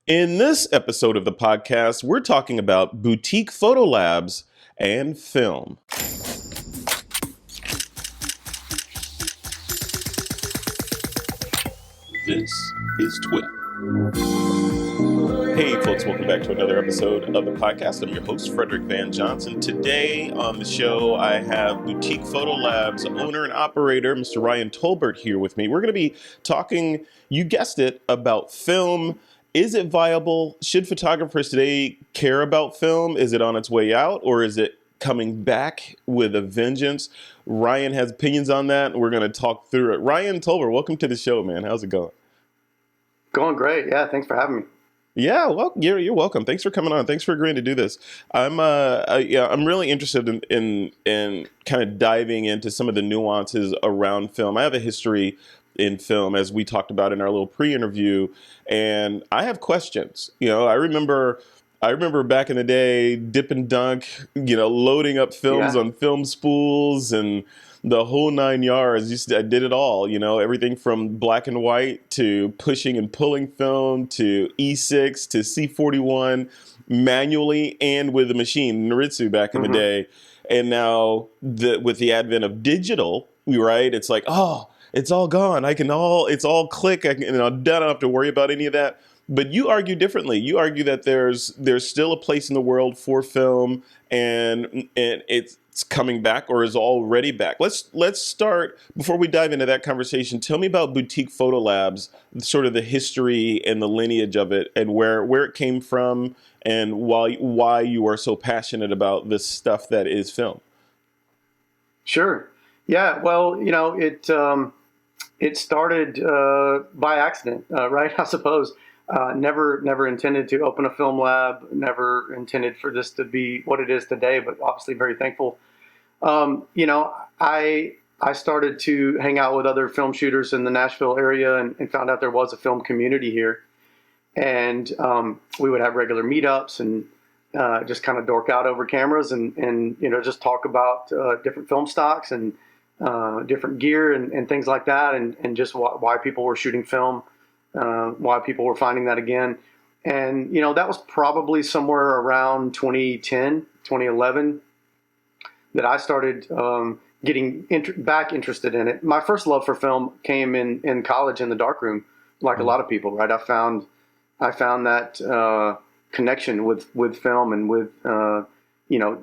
In this episode of the podcast, we're talking about boutique photo labs and film. This is TWiP. Hey folks, welcome back to another episode of the podcast. I'm your host, Frederick Van Johnson. Today on the show, I have Boutique Photo Labs owner and operator, Mr. Ryan Tolbert, here with me. We're going to be talking, you guessed it, about film. Is it viable? Should photographers today care about film? Is it on its way out, or is it coming back with a vengeance? Ryan has opinions on that, and we're going to talk through it. Ryan Tolbert, welcome to the show, man. How's it going? Going great. Yeah, thanks for having me. Yeah, well, you're welcome. Thanks for coming on. Thanks for agreeing to do this. I'm really interested in kind of diving into some of the nuances around film. I have a history in film, as we talked about in our little pre-interview, and I have questions. I remember back in the day, dip and dunk, loading up films on film spools and the whole nine yards. I did it all, everything from black and white to pushing and pulling film to E6 to C41 manually and with a machine, Noritsu back in the day. And now with the advent of digital, right, it's like, oh, it's all gone. It's all click. I don't have to worry about any of that. But you argue differently. You argue that there's still a place in the world for film, and it's coming back or is already back. Let's start, before we dive into that conversation. Tell me about Boutique Photo Labs, sort of the history and the lineage of it, and where it came from, and why you are so passionate about this stuff that is film. Sure. Yeah. Well, it started by accident, right? I suppose. Never intended to open a film lab. Never intended for this to be what it is today. But obviously, very thankful. I started to hang out with other film shooters in the Nashville area and found out there was a film community here. And we would have regular meetups and just kind of dork out over cameras and just talk about different film stocks and different gear and things like that, and just why people were shooting film, why people were finding that again. And, that was probably somewhere around 2010, 2011 that I started getting back interested in it. My first love for film came in college in the darkroom, like a lot of people, right? I found that connection with film and with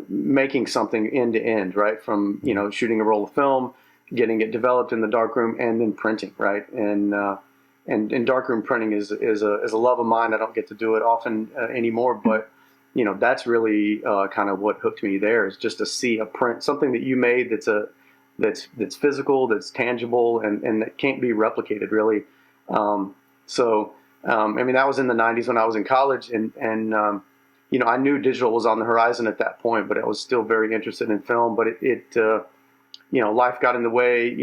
making something end to end, right? From shooting a roll of film, getting it developed in the darkroom, and then printing, right? And darkroom printing is a love of mine. I don't get to do it often anymore, but that's really kind of what hooked me there, is just to see a print, something that you made that's physical, that's tangible, and that can't be replicated really. That was in the 90s when I was in college, and I knew digital was on the horizon at that point, but I was still very interested in film. But life got in the way,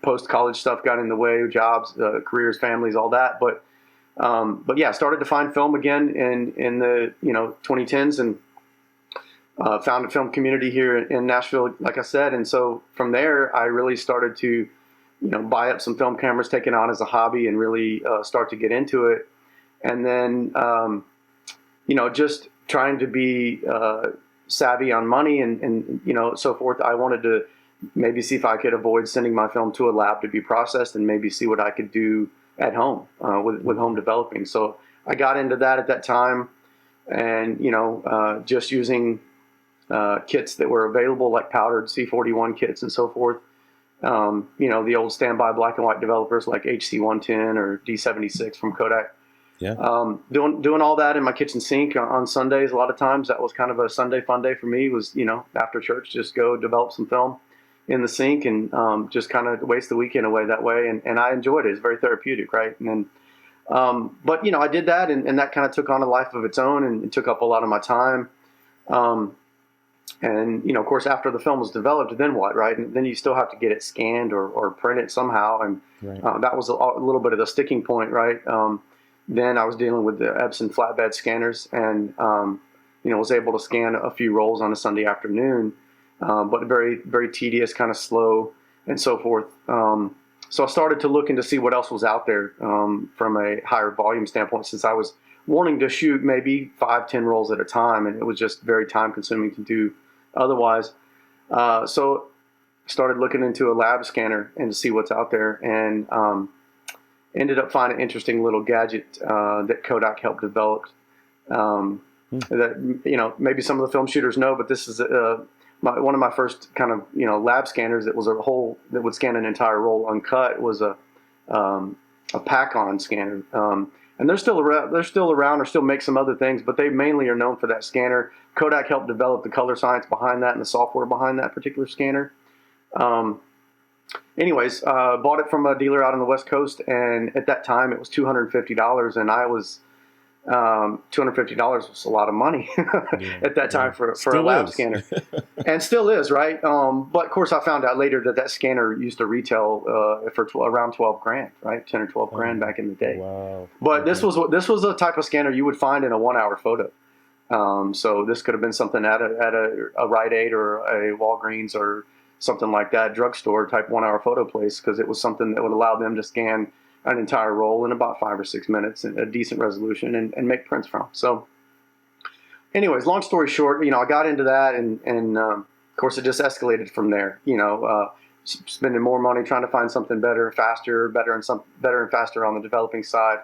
post-college stuff got in the way, jobs, careers, families, all that. But yeah, started to find film again in the 2010s, and found a film community here in Nashville, like I said. And so from there, I really started to buy up some film cameras, take it on as a hobby, and really start to get into it. And then just trying to be savvy on money and so forth. I wanted to maybe see if I could avoid sending my film to a lab to be processed, and maybe see what I could do at home with home developing. So I got into that at that time, and just using kits that were available, like powdered C41 kits and so forth. The old standby black and white developers like HC110 or D76 from Kodak. Yeah. Doing all that in my kitchen sink on Sundays. A lot of times that was kind of a Sunday fun day for me, was, after church, just go develop some film in the sink and just kind of waste the weekend away that way. And I enjoyed it. It's very therapeutic, right? And then, but I did that, and that kind of took on a life of its own, and it took up a lot of my time. And, of course, after the film was developed, then what, right? And then you still have to get it scanned or print it somehow. And right. That was a little bit of the sticking point, right? Then I was dealing with the Epson flatbed scanners, and, was able to scan a few rolls on a Sunday afternoon, but very, very tedious, kind of slow, and so forth. So I started to look into see what else was out there from a higher volume standpoint, since I was wanting to shoot maybe 5, 10 rolls at a time, and it was just very time consuming to do otherwise. So started looking into a lab scanner and to see what's out there, and ended up finding an interesting little gadget that Kodak helped develop. That maybe some of the film shooters know, but this is one of my first kind of lab scanners that was a whole that would scan an entire roll uncut. Was a Pac-On scanner, and they're still around. They're still around, or still make some other things, but they mainly are known for that scanner. Kodak helped develop the color science behind that and the software behind that particular scanner. Anyways, bought it from a dealer out on the West Coast, and at that time it was $250, and I was $250 was a lot of money at that time for a lab scanner, and still is, right? But of course, I found out later that scanner used to retail for around 12 grand, right? 10 or 12 grand back in the day. Wow! But this was a type of scanner you would find in a 1-hour photo. So this could have been something at a Rite Aid or a Walgreens or something like that, drugstore type 1-hour photo place, because it was something that would allow them to scan an entire roll in about 5 or 6 minutes in a decent resolution and make prints from. So anyways, long story short, I got into that, and of course it just escalated from there, spending more money trying to find something better, faster, better and faster on the developing side,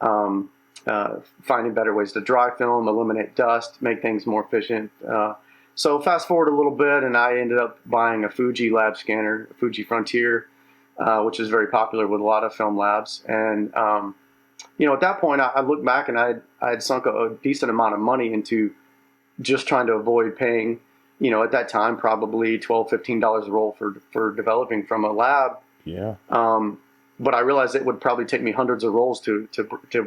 finding better ways to dry film, eliminate dust, make things more efficient. So fast forward a little bit, and I ended up buying a Fuji lab scanner, a Fuji Frontier, which is very popular with a lot of film labs. And, at that point, I looked back and I had sunk a decent amount of money into just trying to avoid paying, at that time, probably $12, $15 a roll for developing from a lab. Yeah. But I realized it would probably take me hundreds of rolls to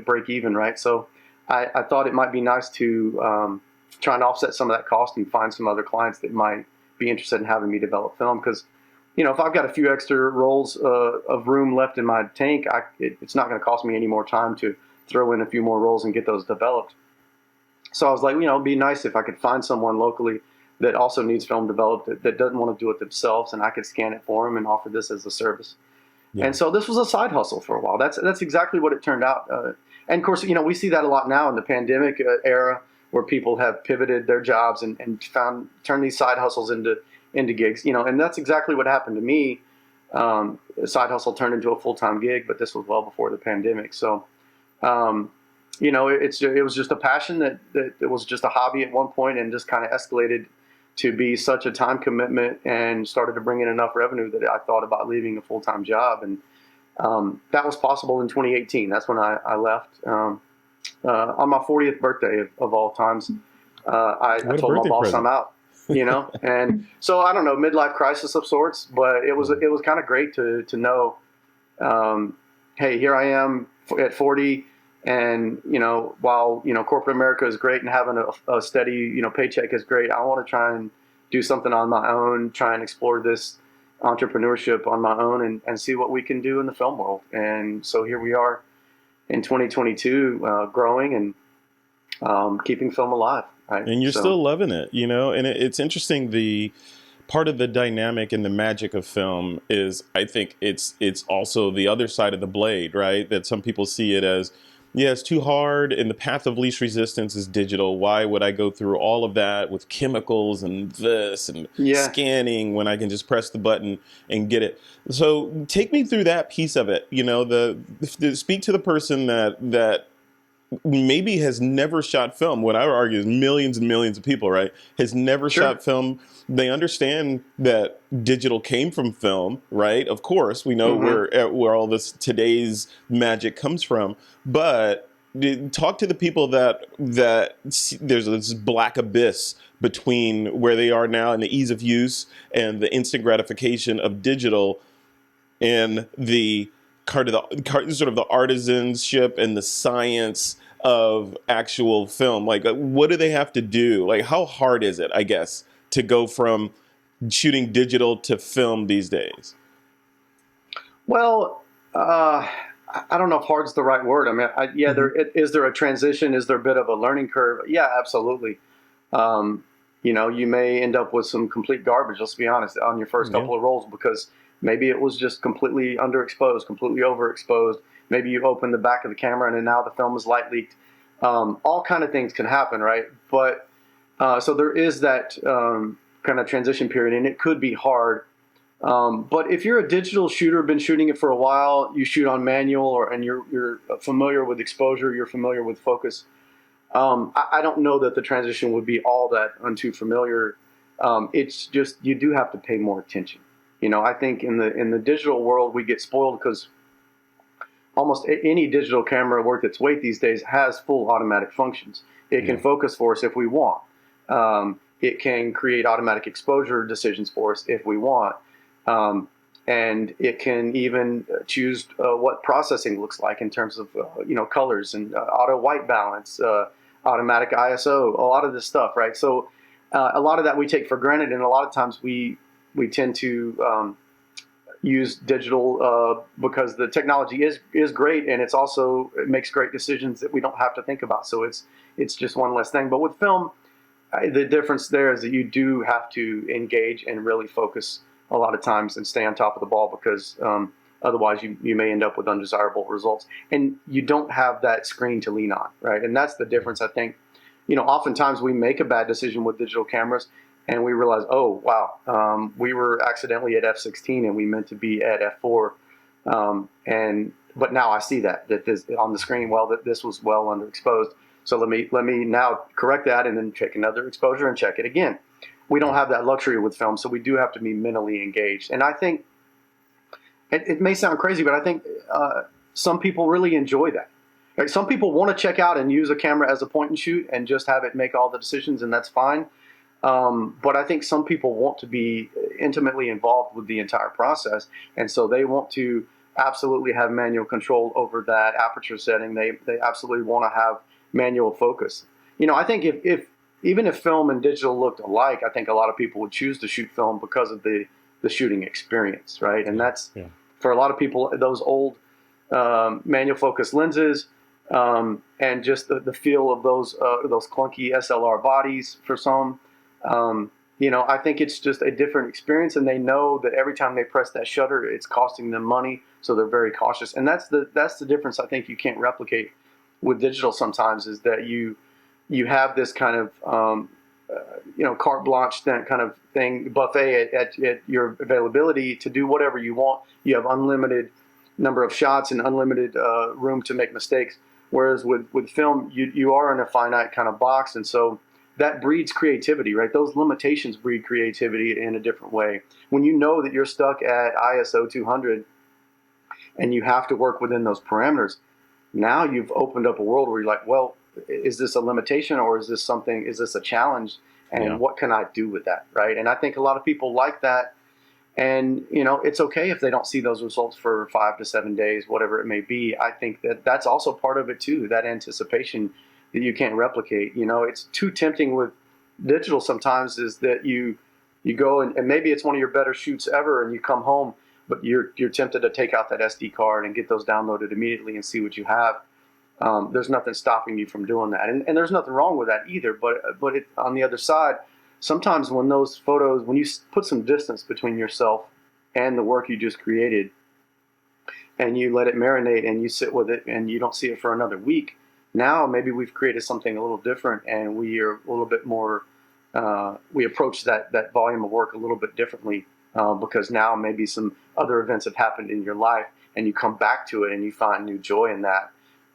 break even, right? So I thought it might be nice to try and offset some of that cost and find some other clients that might be interested in having me develop film, because if I've got a few extra rolls of room left in my tank, it's not going to cost me any more time to throw in a few more rolls and get those developed. So I was like, it'd be nice if I could find someone locally that also needs film developed that doesn't want to do it themselves, and I could scan it for them and offer this as a service. Yeah. And so this was a side hustle for a while. That's exactly what it turned out. And of course, we see that a lot now in the pandemic era, where people have pivoted their jobs and turned these side hustles into gigs, and that's exactly what happened to me. A side hustle turned into a full-time gig, but this was well before the pandemic. So, it was just a passion that it was just a hobby at one point, and just kind of escalated to be such a time commitment, and started to bring in enough revenue that I thought about leaving a full-time job. And that was possible in 2018. That's when I left. On my 40th birthday of all times, I told my boss I'm out. And so I don't know, midlife crisis of sorts, but it was kind of great to know, hey, here I am at 40, and while corporate America is great and having a steady paycheck is great, I want to try and do something on my own, try and explore this entrepreneurship on my own, and see what we can do in the film world. And so here we are in 2022, growing and keeping film alive. Right? And you're still loving it, and it's interesting. The part of the dynamic and the magic of film is, I think it's also the other side of the blade, right? That some people see it as, it's too hard, and the path of least resistance is digital. Why would I go through all of that with chemicals and this and scanning when I can just press the button and get it? So take me through that piece of it. Speak to the person that maybe has never shot film. What I would argue is millions and millions of people, right, has never shot film. They understand that digital came from film, right? Of course, we know where all this today's magic comes from. But talk to the people that there's this black abyss between where they are now and the ease of use and the instant gratification of digital, and the sort of the artisanship and the science of actual film. Like, what do they have to do? Like, how hard is it, I guess, to go from shooting digital to film these days? Well, I don't know if hard's the right word. I mean, is there a transition? Is there a bit of a learning curve? Yeah, absolutely. You may end up with some complete garbage, let's be honest, on your first couple of rolls, because maybe it was just completely underexposed, completely overexposed. Maybe you opened the back of the camera and now the film is light leaked. All kind of things can happen, right? But so there is that kind of transition period, and it could be hard. But if you're a digital shooter, been shooting it for a while, you shoot on manual, and you're familiar with exposure, you're familiar with focus. I don't know that the transition would be all that unto familiar. It's just you do have to pay more attention. I think in the digital world we get spoiled because almost any digital camera worth its weight these days has full automatic functions. It can focus for us if we want. It can create automatic exposure decisions for us if we want. And it can even choose what processing looks like in terms of colors and auto white balance, automatic ISO, a lot of this stuff, right? So a lot of that we take for granted, and a lot of times we tend to use digital because the technology is great, and it makes great decisions that we don't have to think about. So it's just one less thing. But with film, the difference there is that you do have to engage and really focus a lot of times and stay on top of the ball, because otherwise you may end up with undesirable results, and you don't have that screen to lean on, right? And that's the difference, I think. Oftentimes we make a bad decision with digital cameras and we realize, oh wow, we were accidentally at f16 and we meant to be at f4, but now I see that this on the screen, well, that this was well underexposed, so let me now correct that and then check another exposure and check it again. We don't have that luxury with film, so we do have to be mentally engaged. And I think it may sound crazy, but I think some people really enjoy that. Like, some people want to check out and use a camera as a point and shoot and just have it make all the decisions, and that's fine. But I think some people want to be intimately involved with the entire process, and so they want to absolutely have manual control over that aperture setting. They absolutely want to have manual focus. I think if even if film and digital looked alike, I think a lot of people would choose to shoot film because of the shooting experience, right? And that's for a lot of people, those old manual focus lenses, and just the feel of those clunky SLR bodies for some. I think it's just a different experience, and they know that every time they press that shutter, it's costing them money, so they're very cautious. And that's the difference I think you can't replicate with digital sometimes, is that you have this kind of carte blanche kind of thing, buffet at your availability to do whatever you want. You have unlimited number of shots and unlimited room to make mistakes. Whereas with film, you are in a finite kind of box, and so that breeds creativity, right? Those limitations breed creativity in a different way. When you know that you're stuck at ISO 200 and you have to work within those parameters, now you've opened up a world where you're like, well, is this a limitation, or is this a challenge? And what can I do with that, right? And I think a lot of people like that. And, it's okay if they don't see those results for 5 to 7 days, whatever it may be. I think that's also part of it too, that anticipation that you can't replicate. It's too tempting with digital sometimes, is that you go and maybe it's one of your better shoots ever, and you come home, but you're tempted to take out that SD card and get those downloaded immediately and see what you have. There's nothing stopping you from doing that, and there's nothing wrong with that either. But on the other side, sometimes when those photos, when you put some distance between yourself and the work you just created, and you let it marinate and you sit with it and you don't see it for another week, now maybe we've created something a little different, and we are a little bit more, we approach that volume of work a little bit differently, because now maybe some other events have happened in your life, and you come back to it and you find new joy in that.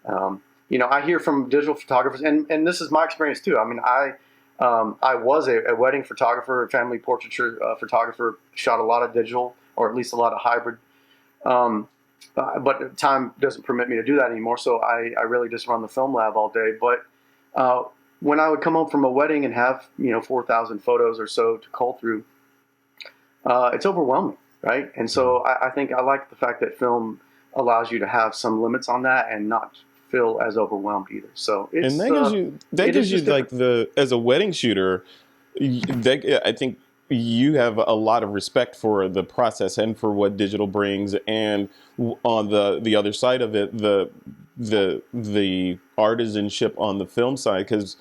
I hear from digital photographers, and this is my experience too. I mean, I was a wedding photographer, a family portraiture photographer, shot a lot of digital, or at least a lot of hybrid. But time doesn't permit me to do that anymore, so I really just run the film lab all day. But when I would come home from a wedding and have 4,000 photos or so to cull through, it's overwhelming, right? And so I think I like the fact that film allows you to have some limits on that and not feel as overwhelmed either. So it's, and that gives you like as a wedding shooter, I think you have a lot of respect for the process and for what digital brings, and on the other side of it, the artisanship on the film side. Because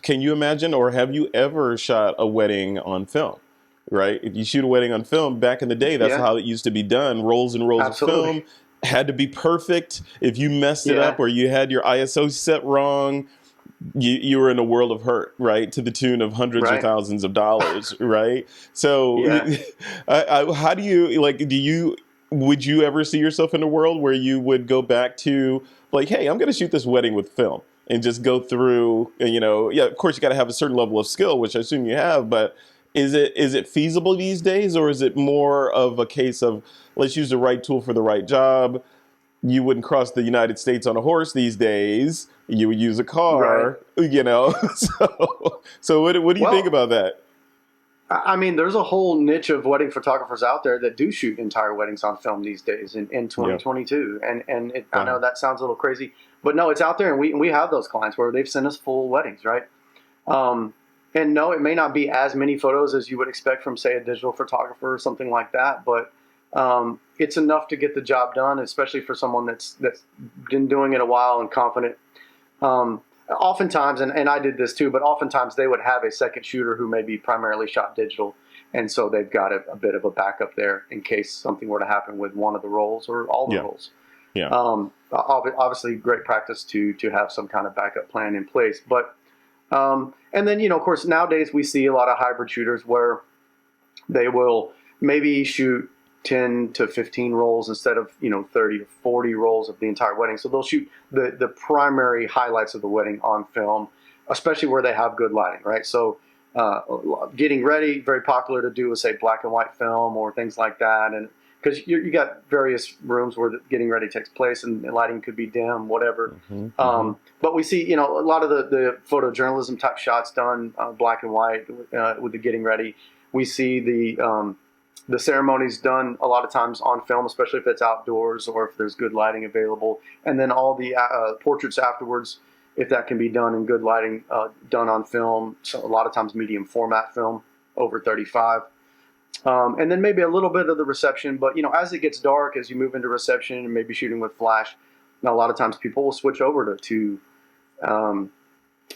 can you imagine, or have you ever shot a wedding on film? Right? If you shoot a wedding on film, back in the day, that's how it used to be done. Rolls and rolls of film, had to be perfect. If you messed it up, or you had your ISO set wrong, you were in a world of hurt, right, to the tune of hundreds or Right. thousands of dollars, right? So, Yeah. how do you like? Would you ever see yourself in a world where you would go back to like, hey, I'm going to shoot this wedding with film and just go through, yeah, of course you got to have a certain level of skill, which I assume you have, but is it feasible these days, or is it more of a case of let's use the right tool for the right job? You wouldn't cross the United States on a horse these days. You would use a Right. car. So what do you think Well, about that? I mean, there's a whole niche of wedding photographers out there that do shoot entire weddings on film these days in Yeah. 2022. I know Wow. that sounds a little crazy, but no, it's out there, and we have those clients where they've sent us full weddings, right? Um, and no, it may not be as many photos as you would expect from, say, a digital photographer or something like that, but it's enough to get the job done, especially for someone that's been doing it a while and confident. Oftentimes, and I did this too, but oftentimes they would have a second shooter who maybe primarily shot digital, and so they've got a bit of a backup there in case something were to happen with one of the roles or all the Yeah. roles. Yeah. Obviously, great practice to have some kind of backup plan in place, but and then of course nowadays we see a lot of hybrid shooters where they will maybe shoot 10 to 15 rolls instead of 30 to 40 rolls of the entire wedding. So they'll shoot the primary highlights of the wedding on film, especially where they have good lighting, right? So getting ready, very popular to do with, say, black and white film or things like that, and because you got various rooms where the getting ready takes place and lighting could be dim, whatever. Hmm. Hmm. But we see, a lot of the photojournalism type shots done black and white with the getting ready. We see the ceremonies done a lot of times on film, especially if it's outdoors or if there's good lighting available. And then all the portraits afterwards, if that can be done in good lighting, done on film. So a lot of times medium format film, over 35. And then maybe a little bit of the reception. But, as it gets dark, as you move into reception and maybe shooting with flash, a lot of times people will switch over to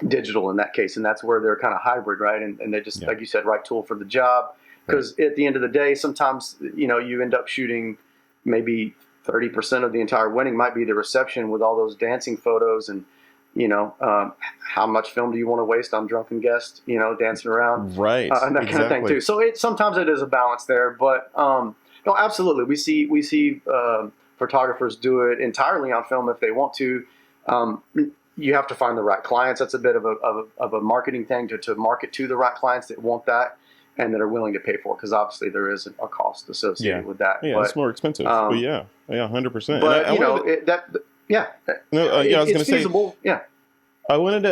digital in that case. And that's where they're kind of hybrid, right? And they just, Yeah. like you said, right tool for the job. Right. Because at the end of the day, sometimes, you end up shooting maybe 30% of the entire wedding might be the reception with all those dancing photos. And, how much film do you want to waste on drunken guests, dancing around? Right. And that kind of thing Exactly. too. So sometimes it is a balance there, but no, absolutely. We see photographers do it entirely on film if they want to. You have to find the right clients. That's a bit of a marketing thing to market to the right clients that want that and that are willing to pay for it, because obviously there is a cost associated Yeah. with that. Yeah. It's more expensive. But Um, yeah. Yeah. 100%. And but I wanted to, yeah, no. Yeah. I was going it's to say. feasible. Yeah, I wanted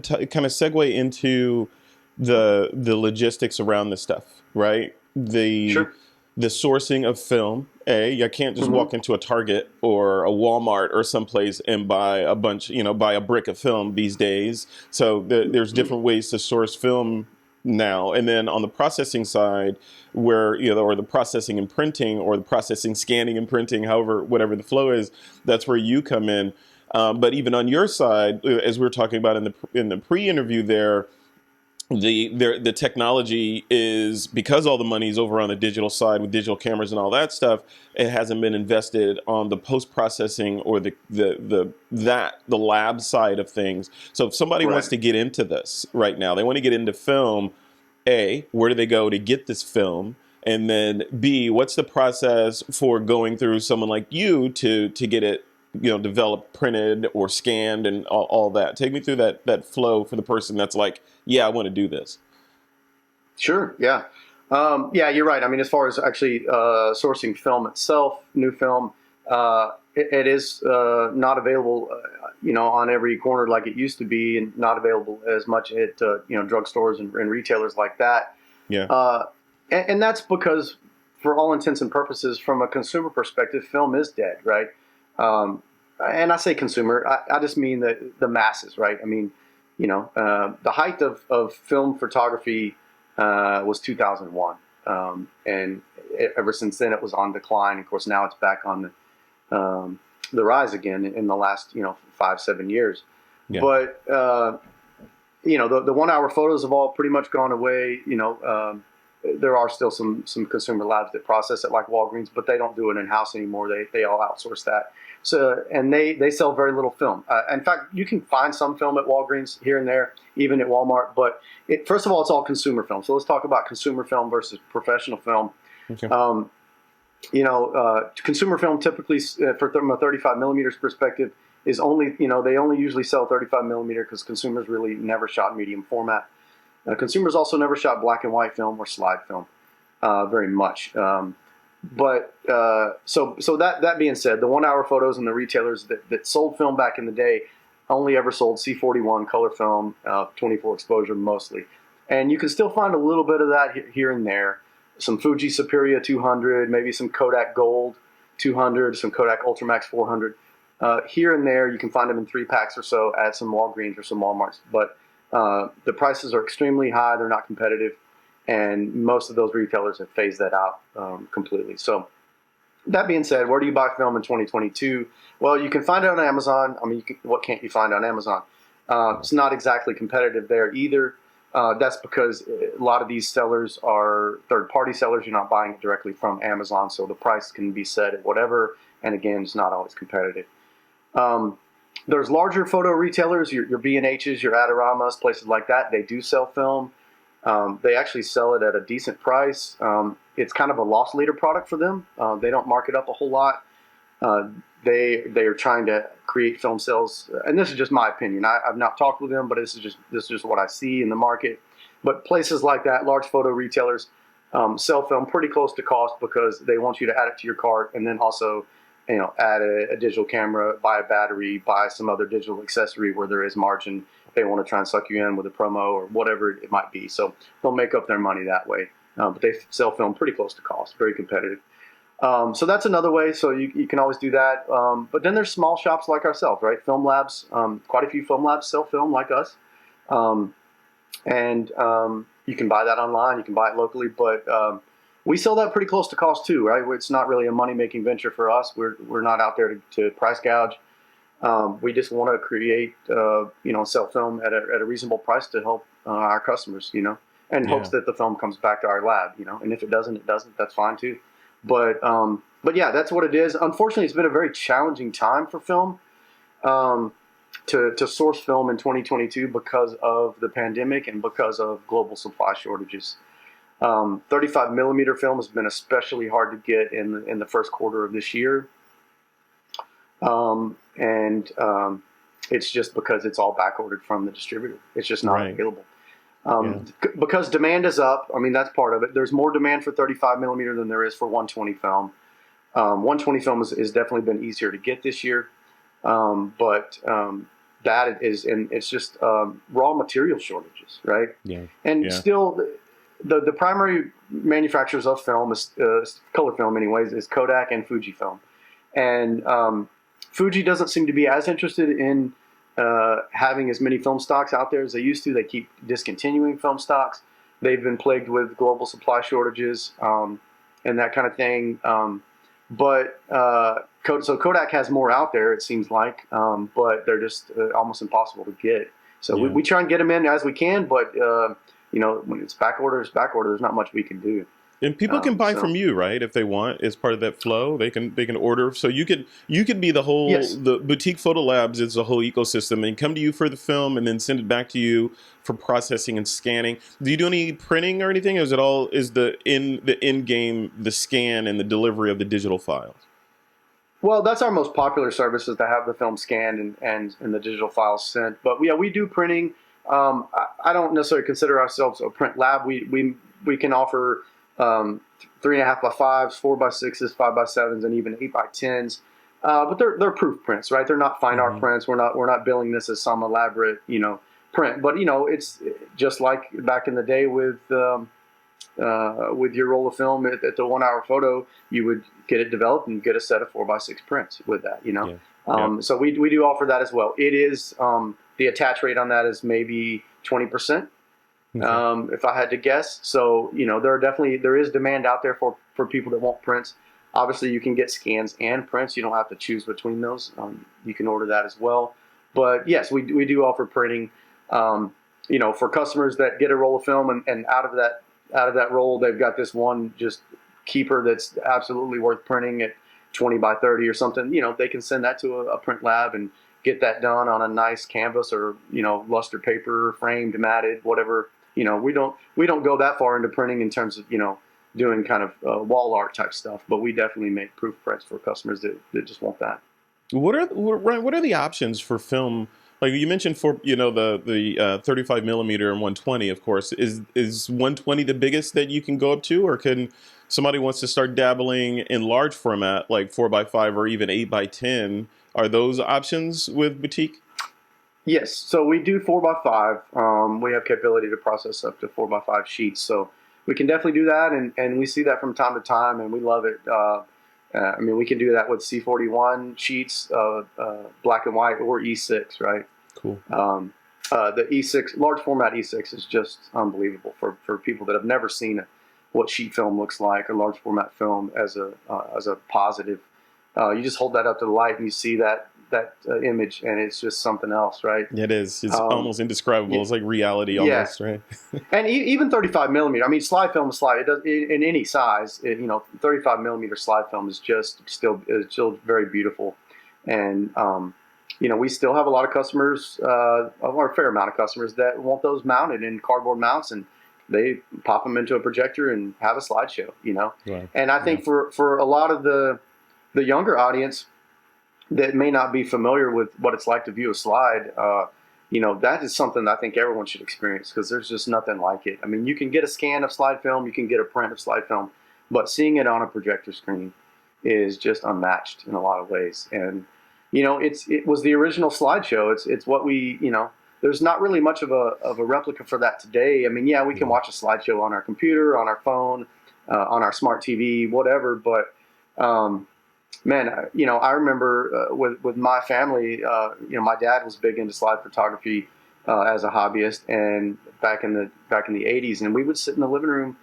to kind of segue into the logistics around this stuff, right? The sure. the sourcing of film. I can't just Hmm. walk into a Target or a Walmart or someplace and buy a brick of film these days. So there's different ways to source film now. And then on the processing side, where or the processing and printing, or the processing, scanning and printing, however, whatever the flow is, that's where you come in. But even on your side, as we were talking about in the pre-interview there, the technology is, because all the money is over on the digital side with digital cameras and all that stuff. It hasn't been invested on the post processing or the lab side of things. So if somebody Right. wants to get into this right now, they want to get into film. A, where do they go to get this film? And then B, what's the process for going through someone like you to get it, developed, printed, or scanned, and all that? Take me through that flow for the person that's like, yeah, I want to do this. Sure. Yeah. Yeah, you're right. I mean, as far as actually sourcing film itself, new film, it is not available, on every corner like it used to be, and not available as much at drugstores and retailers like that. Yeah. And that's because, for all intents and purposes, from a consumer perspective, film is dead, right? And I say consumer, I just mean the masses, right? I mean, the height of film photography was 2001. And ever since then, it was on decline. Of course, now it's back on the rise again in the last 5-7 years. Yeah. But the 1 hour photos have all pretty much gone away. there are still some consumer labs that process it like Walgreens, but they don't do it in house anymore. They all outsource that. So, and they sell very little film. In fact, you can find some film at Walgreens here and there, even at Walmart. But first of all, it's all consumer film. So let's talk about consumer film versus professional film. Okay. Consumer film typically, from a 35 millimeters perspective, is only, they only usually sell 35 millimeter because consumers really never shot medium format. Consumers also never shot black and white film or slide film very much. So that being said, the 1 hour photos and the retailers that sold film back in the day only ever sold C41 color film, 24 exposure mostly. And you can still find a little bit of that here and there. Some Fuji Superia 200, maybe some Kodak Gold 200, some Kodak Ultramax 400. Here and there, you can find them in 3-packs or so at some Walgreens or some Walmarts. But the prices are extremely high. They're not competitive. And most of those retailers have phased that out completely. So that being said, where do you buy film in 2022? Well, you can find it on Amazon. I mean, what can't you find on Amazon? It's not exactly competitive there either. That's because a lot of these sellers are third-party sellers. You're not buying it directly from Amazon, so the price can be set at whatever. And again, it's not always competitive. There's larger photo retailers, your B&H's, your Adiramas, places like that. They do sell film. They actually sell it at a decent price. It's kind of a loss leader product for them. They don't mark it up a whole lot. They are trying to create film sales, and this is just my opinion. I've not talked with them, but this is just what I see in the market. But places like that, large photo retailers, sell film pretty close to cost because they want you to add it to your cart and then also, add a digital camera, buy a battery, buy some other digital accessory where there is margin. They want to try and suck you in with a promo or whatever it might be. So they'll make up their money that way. But they sell film pretty close to cost, very competitive. So that's another way. So you can always do that. But then there's small shops like ourselves, right? Film labs. Quite a few film labs sell film like us. And you can buy that online. You can buy it locally. But we sell that pretty close to cost too, right? It's not really a money-making venture for us. We're not out there to price gouge. We just want to create, sell film at a reasonable price to help our customers, and hopes that the film comes back to our lab, and if it doesn't, it doesn't. That's fine too. But yeah, that's what it is. Unfortunately, it's been a very challenging time for film, to source film in 2022 because of the pandemic and because of global supply shortages. 35 millimeter film has been especially hard to get in the first quarter of this year. It's just because it's all back ordered from the distributor. It's just not available. Because demand is up. I mean, that's part of it. There's more demand for 35 millimeter than there is for 120 film. 120 film is definitely been easier to get this year. But that is, and it's just raw material shortages, right? Yeah. And still, the primary manufacturers of film, is color film anyways, is Kodak and Fujifilm. And Fuji doesn't seem to be as interested in having as many film stocks out there as they used to. They keep discontinuing film stocks. They've been plagued with global supply shortages and that kind of thing. So Kodak has more out there, it seems like, but they're just almost impossible to get. So we try and get them in as we can, but when it's back order, there's not much we can do. And people can buy from you, right? If they want, as part of that flow, they can order. So you could be the whole the boutique photo labs is the whole ecosystem, and come to you for the film, and then send it back to you for processing and scanning. Do you do any printing or anything? Or is the end game the scan and the delivery of the digital files? Well, that's our most popular service, is to have the film scanned and the digital files sent. But yeah, we do printing. I don't necessarily consider ourselves a print lab. We can offer 3.5 by 5s, 4 by 6s, 5 by 7s, and even 8 by 10s. But they're proof prints, right? They're not fine art prints. We're not billing this as some elaborate, print. But it's just like back in the day with your roll of film at the 1 hour photo, you would get it developed and get a set of 4 by 6 prints with that, So we do offer that as well. It is the attach rate on that is maybe 20%. If I had to guess. So, there is demand out there for people that want prints. Obviously, you can get scans and prints. You don't have to choose between those. You can order that as well. But yes, we do offer printing. For customers that get a roll of film and out of that out of that roll, they've got this one just keeper that's absolutely worth printing at 20 by 30 or something. They can send that to a print lab and get that done on a nice canvas or luster paper, framed, matted, whatever. We don't go that far into printing in terms of doing kind of wall art type stuff, but we definitely make proof prints for customers that just want that. What are the options for film? Like you mentioned, for the 35 millimeter and 120, of course, is 120 the biggest that you can go up to, or can somebody wants to start dabbling in large format like 4x5 or even 8x10? Are those options with Boutique? Yes, so we do 4x5. We have capability to process up to 4x5 sheets, so we can definitely do that, and we see that from time to time, and we love it. We can do that with C41 sheets, black and white, or E6, right? Cool. The E6, large format E6 is just unbelievable for people that have never seen what sheet film looks like, or large format film as a positive. You just hold that up to the light and you see that image, and it's just something else, right? It is. It's almost indescribable. It's like reality almost, right? And even 35 millimeter. I mean, slide film is slide. It does in any size. 35 millimeter slide film is just still very beautiful, and we still have a lot of customers, or a fair amount of customers that want those mounted in cardboard mounts, and they pop them into a projector and have a slideshow. Wow. And I think for a lot of the younger audience that may not be familiar with what it's like to view a slide, that is something I think everyone should experience, because there's just nothing like it. I mean, you can get a scan of slide film, you can get a print of slide film, but seeing it on a projector screen is just unmatched in a lot of ways. And it was the original slideshow. It's what we there's not really much of a replica for that today. I mean, yeah, we can watch a slideshow on our computer, on our phone, on our smart TV, whatever, but man, I remember with my family, my dad was big into slide photography as a hobbyist, and back in the 80s, and we would sit in the living room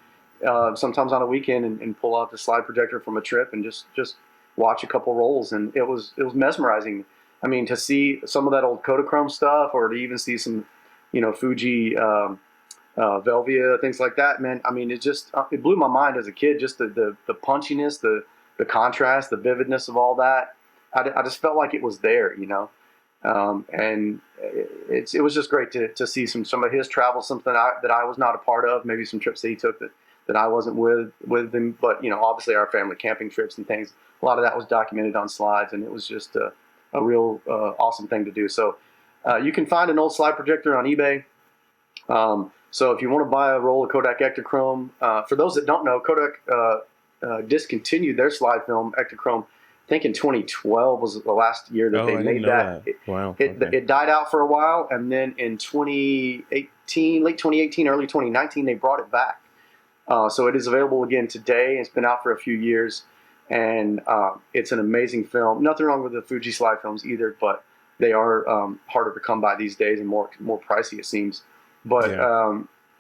sometimes on a weekend and pull out the slide projector from a trip and just watch a couple rolls, and it was mesmerizing. I mean, to see some of that old Kodachrome stuff, or to even see some Fuji Velvia, things like that, man. I mean, it blew my mind as a kid, just the punchiness, the contrast, the vividness of all that. I just felt like it was there, and it was just great to see some of his travels, something that I was not a part of, maybe some trips that he took that I wasn't with him, but obviously our family camping trips and things, a lot of that was documented on slides, and it was just a real awesome thing to do. So you can find an old slide projector on eBay. So if you want to buy a roll of Kodak Ektachrome, for those that don't know, Kodak discontinued their slide film Ektachrome. I think in 2012 was the last year that they made that. Wow. It died out for a while, and then in 2018, late 2018, early 2019, they brought it back. So it is available again today. It's been out for a few years, and it's an amazing film. Nothing wrong with the Fuji slide films either, but they are harder to come by these days and more pricey, it seems. But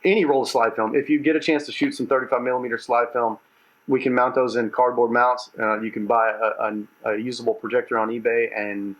any roll of slide film, if you get a chance to shoot some 35 millimeter slide film, we can mount those in cardboard mounts. You can buy a usable projector on eBay and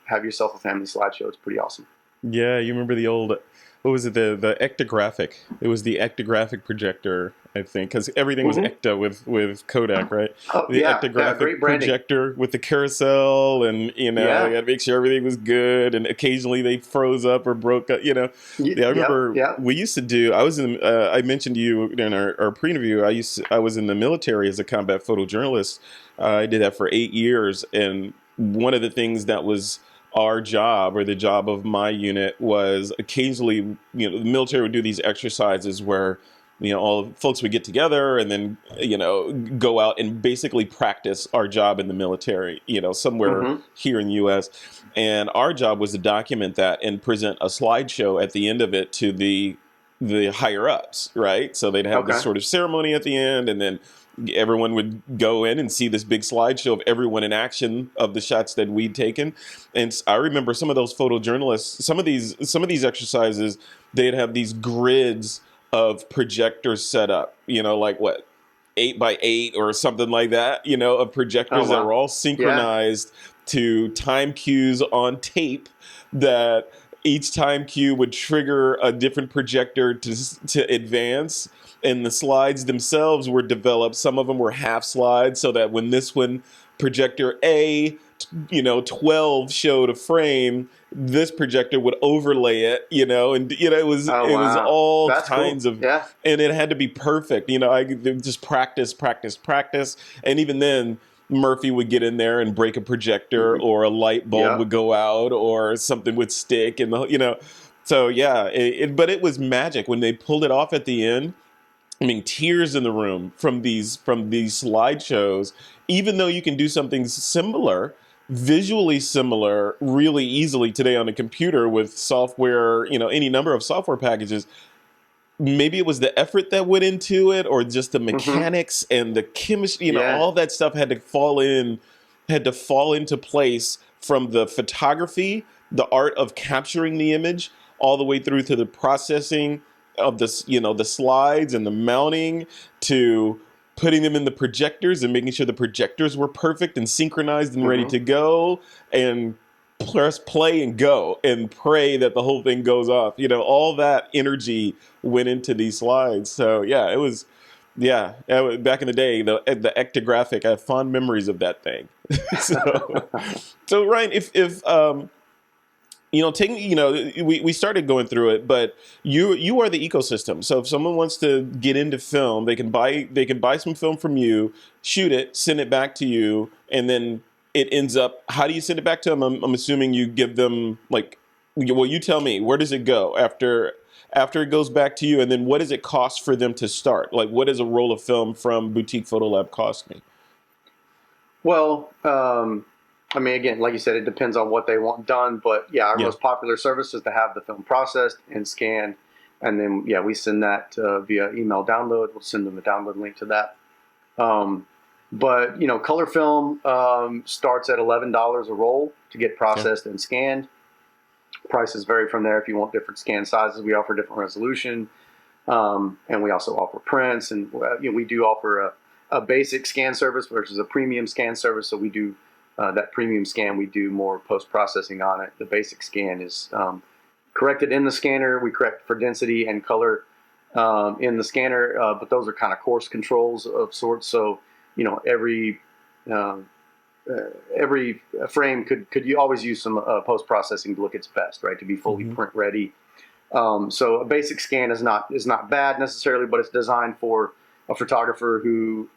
have yourself a family slideshow. It's pretty awesome. Yeah, you remember the old, what was it, the ectographic? It was the ectographic projector, I think, because everything was Ecta with Kodak, right? The ectographic projector with the carousel, and you had to make sure everything was good, and occasionally they froze up or broke up. I remember we used to do. I was in. I mentioned to you in our pre-interview. I was in the military as a combat photojournalist. I did that for 8 years, and one of the things that was our job, or the job of my unit, was occasionally, the military would do these exercises where, all the folks would get together and then, go out and basically practice our job in the military, somewhere here in the U.S. And our job was to document that and present a slideshow at the end of it to the higher ups, right? So they'd have this sort of ceremony at the end, and then everyone would go in and see this big slideshow of everyone in action of the shots that we'd taken. And I remember some of those photojournalists, some of these exercises, they'd have these grids of projectors set up, like what, 8x8 or something like that, of projectors that were all synchronized to time cues on tape that each time cue would trigger a different projector to advance. And the slides themselves were developed. Some of them were half slides, so that when this one, projector A, 12 showed a frame, this projector would overlay it, and Oh it was wow, all that's cool. kinds of, Yeah. and it had to be perfect. I just practice, and even then, Murphy would get in there and break a projector, Hmm. or a light bulb Yeah. would go out, or something would stick, and So yeah, but it was magic when they pulled it off at the end. I mean, tears in the room from these slideshows. Even though you can do something similar, visually similar, really easily today on a computer with software, any number of software packages. Maybe it was the effort that went into it, or just the Hmm. mechanics and the chemistry. Yeah. All that stuff had to fall into place, from the photography, the art of capturing the image, all the way through to the processing of the slides and the mounting, to putting them in the projectors and making sure the projectors were perfect and synchronized and ready Hmm. to go, and press play and go and pray that the whole thing goes off. All that energy went into these slides. So yeah, it was. Yeah, back in the day, the ectographic, I have fond memories of that thing. so, so Ryan, if taking, we started going through it, but you are the ecosystem. So if someone wants to get into film, they can buy some film from you, shoot it, send it back to you, and then it ends up. How do you send it back to them? I'm assuming you give them, like, well, you tell me, where does it go after it goes back to you, and then what does it cost for them to start? Like, what does a roll of film from Boutique Photo Lab cost me? Well, I mean, again, like you said, it depends on what they want done. But yeah, our Yeah. most popular service is to have the film processed and scanned, and then yeah, we send that via email download. We'll send them the download link to that. Um, but color film starts at $11 a roll to get Yeah. processed and scanned. Prices vary from there. If you want different scan sizes, we offer different resolution, and we also offer prints. And we do offer a basic scan service versus a premium scan service. So we do that premium scan. We do more post processing on it. The basic scan is corrected in the scanner. We correct for density and color in the scanner, but those are kind of coarse controls of sorts. So every um, every frame could you always use some post processing to look its best, right? To be fully Hmm. print ready. So a basic scan is not bad necessarily, but it's designed for a photographer who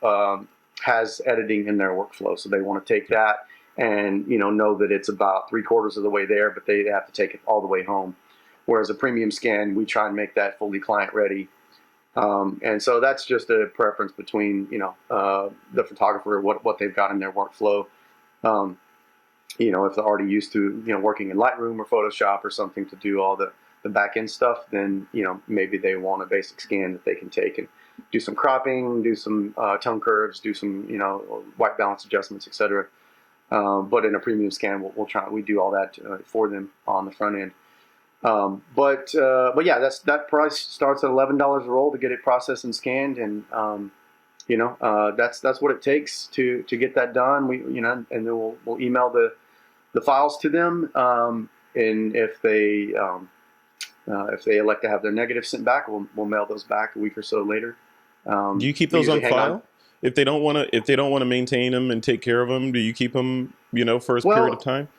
has editing in their workflow. So they want to take that and know that it's about 3/4 of the way there, but they have to take it all the way home. Whereas a premium scan, we try and make that fully client ready. And so that's just a preference between the photographer, what they've got in their workflow. Um, if they're already used to working in Lightroom or Photoshop or something to do all the back end stuff, then maybe they want a basic scan that they can take and do some cropping, do some tone curves, do some white balance adjustments, etc. But in a premium scan, we do all that for them on the front end. But yeah, that price starts at $11 a roll to get it processed and scanned, and that's what it takes to get that done. And then we'll email the files to them, and if they elect to have their negatives sent back, we'll mail those back a week or so later. Do you keep We those usually on hang on. file? If they don't want to maintain them and take care of them, do you keep them, for a period of Well, time?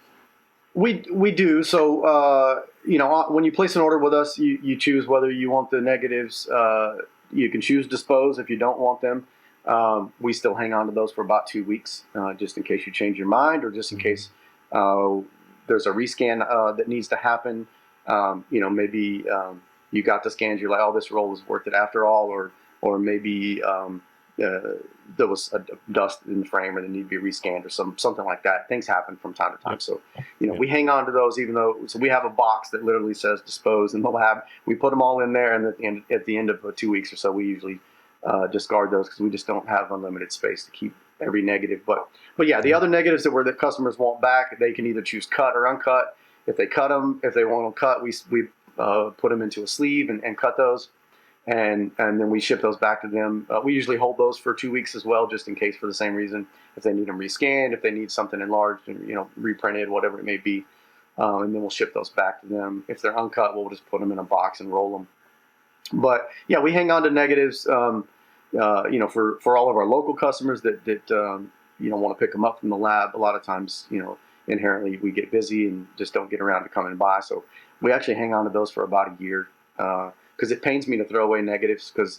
we do. So when you place an order with us, you choose whether you want the negatives. You can choose dispose if you don't want them. We still hang on to those for about 2 weeks, just in case you change your mind, or just in Hmm. case there's a rescan that needs to happen. Maybe you got the scans, you're like, oh, this roll is worth it after all, or maybe there was a dust in the frame or they need to be rescanned or something like that. Things happen from time to time. Yep. So, Yep. we hang on to those, even though, so we have a box that literally says dispose in the lab. We put them all in there, and at the end of 2 weeks or so, we usually discard those because we just don't have unlimited space to keep every negative. But yeah, the Yeah. other negatives that customers want back, they can either choose cut or uncut. If they cut them, if they want them cut, we put them into a sleeve and cut those, and then we ship those back to them. We usually hold those for 2 weeks as well, just in case, for the same reason, if they need them rescanned, if they need something enlarged and reprinted, whatever it may be. and then we'll ship those back to them. If they're uncut, we'll just put them in a box and roll them. But yeah, we hang on to negatives, for all of our local customers that want to pick them up from the lab. A lot of times, inherently we get busy and just don't get around to coming by. So we actually hang on to those for about a year, because it pains me to throw away negatives, because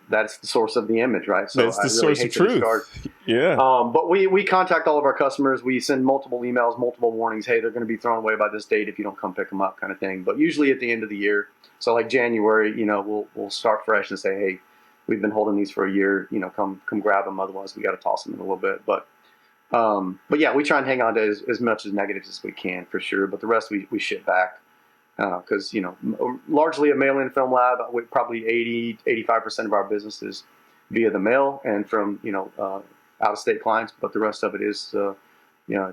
that's the source of the image, right? So that's the source of truth. Yeah. But we contact all of our customers. We send multiple emails, multiple warnings. Hey, they're going to be thrown away by this date if you don't come pick them up, kind of thing. But usually at the end of the year, so like January, we'll start fresh and say, hey, we've been holding these for a year. Come grab them. Otherwise, we got to toss them in a little bit. But yeah, we try and hang on to as much as negatives as we can, for sure. But the rest we ship back. Because largely a mail-in film lab, probably 85% of our business is via the mail and from out-of-state clients, but the rest of it is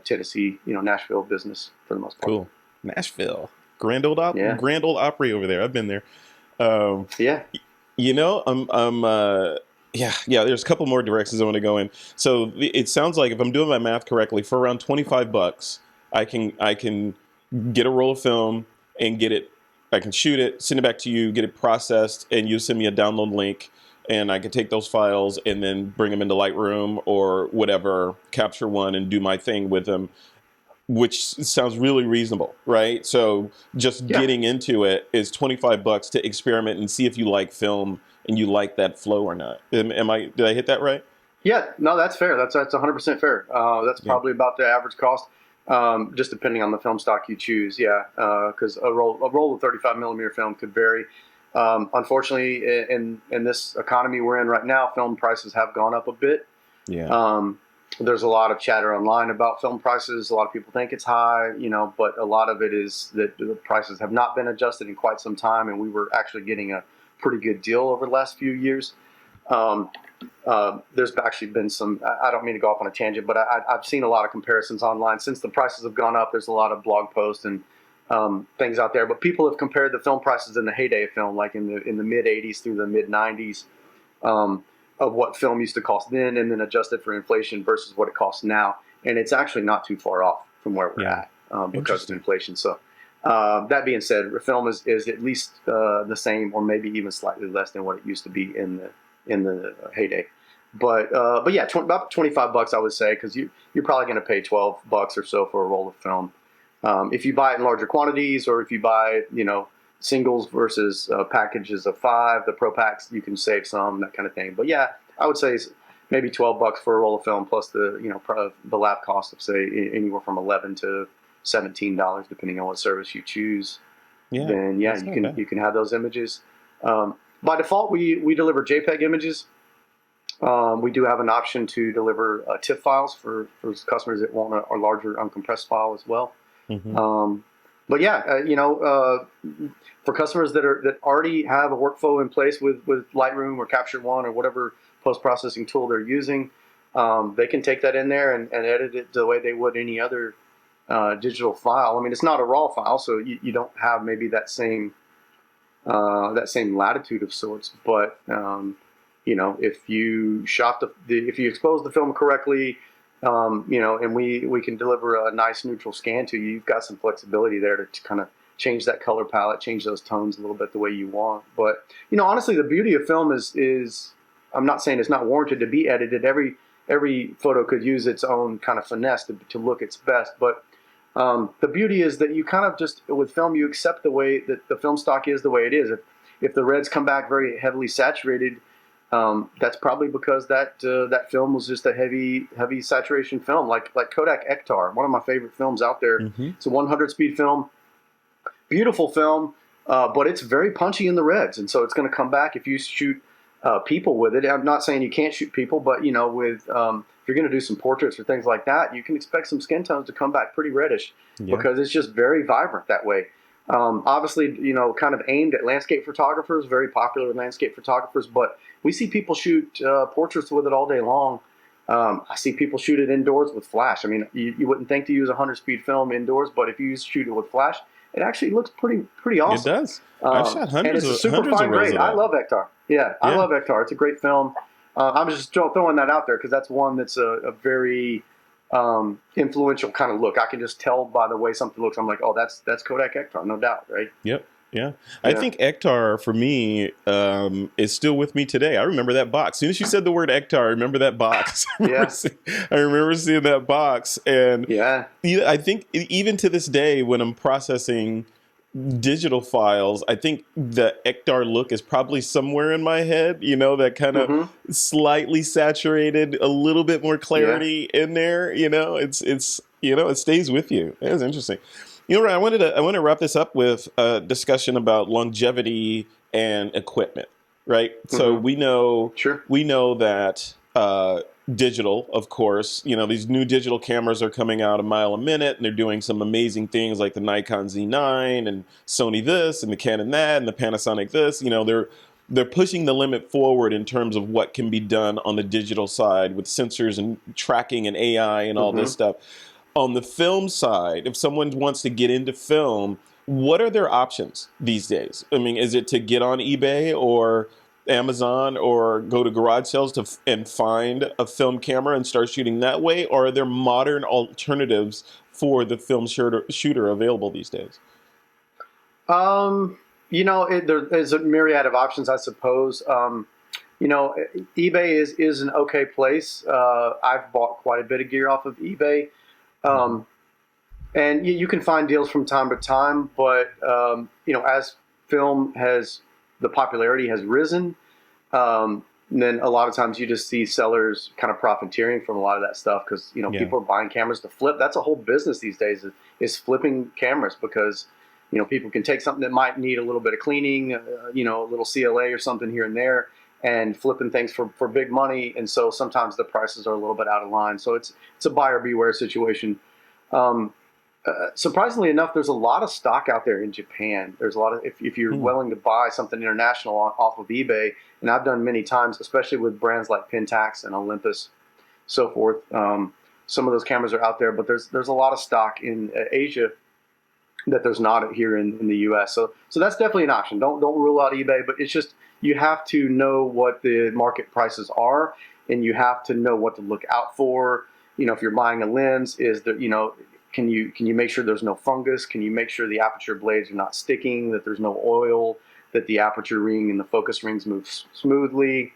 Tennessee, Nashville business for the most part. Cool. Nashville, Grand Old Opry over there. I've been there. Yeah. There's a couple more directions I want to go in. So it sounds like, if I'm doing my math correctly, for around $25, I can get a roll of film and get it. I can shoot it, send it back to you, get it processed, and you send me a download link, and I can take those files and then bring them into Lightroom or whatever, capture one, and do my thing with them, which sounds really reasonable, right? So just getting into it is $25 to experiment and see if you like film and you like that flow or not. Did I hit that right? Yeah, no, that's fair. That's 100% fair. That's probably about the average cost. Just depending on the film stock you choose, because a roll of 35 millimeter film could vary. Unfortunately, in this economy we're in right now, film prices have gone up a bit. Yeah. There's a lot of chatter online about film prices. A lot of people think it's high, but a lot of it is that the prices have not been adjusted in quite some time, and we were actually getting a pretty good deal over the last few years. There's actually been some, I don't mean to go off on a tangent, but I've seen a lot of comparisons online. Since the prices have gone up, there's a lot of blog posts and things out there. But people have compared the film prices in the heyday of film, like in the mid 80s through the mid 90s, of what film used to cost then, and then adjusted for inflation versus what it costs now. And it's actually not too far off from where we're at because of inflation. So that being said, film is at least the same, or maybe even slightly less than what it used to be in the heyday. But yeah, about $25 I would say, because you're probably going to pay $12 or so for a roll of film. If you buy it in larger quantities, or if you buy singles versus packages of 5, the pro packs, you can save some, that kind of thing. But yeah, I would say maybe $12 for a roll of film, plus the lab cost of say anywhere from $11 to $17, depending on what service you choose. Yeah, then you can have those images. By default, we deliver JPEG images. We do have an option to deliver TIFF files for customers that want a larger uncompressed file as well. Mm-hmm. But yeah, for customers that already have a workflow in place with Lightroom or Capture One or whatever post-processing tool they're using, they can take that in there and edit it the way they would any other digital file. I mean, it's not a raw file, so you don't have maybe that same latitude of sorts. But if you if you expose the film correctly, and we can deliver a nice neutral scan to you, you've got some flexibility there to kind of change that color palette, change those tones a little bit the way you want. But honestly, the beauty of film is I'm not saying it's not warranted to be edited. Every photo could use its own kind of finesse to look its best. But the beauty is that you kind of just, with film, you accept the way that the film stock is the way it is. If the reds come back very heavily saturated, that's probably because that film was just a heavy saturation film, like Kodak Ektar, one of my favorite films out there. Mm-hmm. It's a 100 speed film, beautiful film, but it's very punchy in the reds, and so it's going to come back if you shoot people with it. I'm not saying you can't shoot people, but if you're going to do some portraits or things like that, you can expect some skin tones to come back pretty reddish because it's just very vibrant that way. Obviously, kind of aimed at landscape photographers, very popular with landscape photographers, but we see people shoot portraits with it all day long. I see people shoot it indoors with flash. I mean, you wouldn't think to use 100 speed film indoors, but if you shoot it with flash, it actually looks pretty awesome. It does. I've shot hundreds and it's a super fine grade. I love Ektar. Yeah, I love Ektar. It's a great film. I'm just throwing that out there because that's one that's a very influential kind of look. I can just tell by the way something looks. I'm like, oh, that's Kodak Ektar, no doubt, right? Yep. Yeah. I Yeah, think Ektar for me is still with me today. I remember that box. As soon as you said the word Ektar, I remember that box. yeah, I remember seeing that box. And yeah. I think even to this day, when I'm processing digital files, I think the Ektar look is probably somewhere in my head, that kind of Hmm. slightly saturated, a little bit more Yeah. clarity in there, it stays with you. It's interesting. Ryan, I want to wrap this up with a discussion about longevity and equipment, right? So Hmm. we Sure. know that digital, of course, these new digital cameras are coming out a mile a minute, and they're doing some amazing things like the Nikon Z9 and Sony this and the Canon that and the Panasonic this. They're pushing the limit forward in terms of what can be done on the digital side with sensors and tracking and AI and all Hmm. this stuff. On the film side, if someone wants to get into film, what are their options these days? I mean, is it to get on eBay or Amazon or go to garage sales and find a film camera and start shooting that way? Or are there modern alternatives for the film shooter available these days? Um, there's a myriad of options, I suppose. You know, eBay is an okay place. I've bought quite a bit of gear off of eBay. Hmm. Um, and you can find deals from time to time, but as film has the popularity has risen, then a lot of times you just see sellers kind of profiteering from a lot of that stuff because Yeah. people are buying cameras to flip. That's a whole business these days is flipping cameras because people can take something that might need a little bit of cleaning, a little CLA or something here and there, and flipping things for big money. And so sometimes the prices are a little bit out of line. So it's a buyer beware situation. Um, Surprisingly enough, there's a lot of stock out there in Japan. There's a lot of if you're Hmm. willing to buy something international off of eBay, and I've done many times, especially with brands like Pentax and Olympus, so forth. Some of those cameras are out there, but there's a lot of stock in Asia that there's not here in the U.S. So that's definitely an option. Don't rule out eBay, but it's just you have to know what the market prices are, and you have to know what to look out for. If you're buying a lens, is there can you make sure there's no fungus? Can you make sure the aperture blades are not sticking? That there's no oil? That the aperture ring and the focus rings move smoothly?